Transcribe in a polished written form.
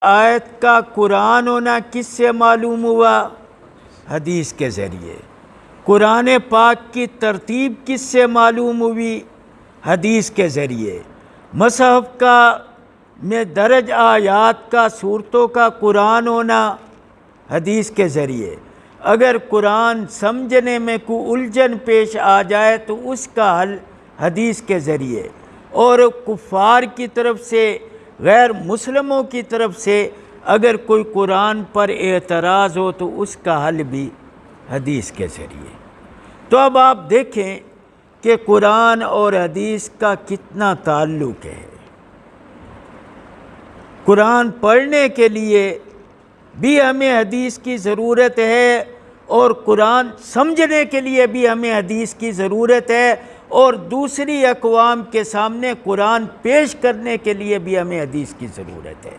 آیت کا قرآن ہونا کس سے معلوم ہوا؟ حدیث کے ذریعے۔ قرآن پاک کی ترتیب کس سے معلوم ہوئی؟ حدیث کے ذریعے۔ مصحف کا میں درج آیات کا صورتوں کا قرآن ہونا حدیث کے ذریعے۔ اگر قرآن سمجھنے میں کوئی الجھن پیش آ جائے تو اس کا حل حدیث کے ذریعے، اور کفار کی طرف سے، غیر مسلموں کی طرف سے اگر کوئی قرآن پر اعتراض ہو تو اس کا حل بھی حدیث کے ذریعے۔ تو اب آپ دیکھیں کہ قرآن اور حدیث کا کتنا تعلق ہے۔ قرآن پڑھنے کے لیے بھی ہمیں حدیث کی ضرورت ہے، اور قرآن سمجھنے کے لیے بھی ہمیں حدیث کی ضرورت ہے، اور دوسری اقوام کے سامنے قرآن پیش کرنے کے لیے بھی ہمیں حدیث کی ضرورت ہے۔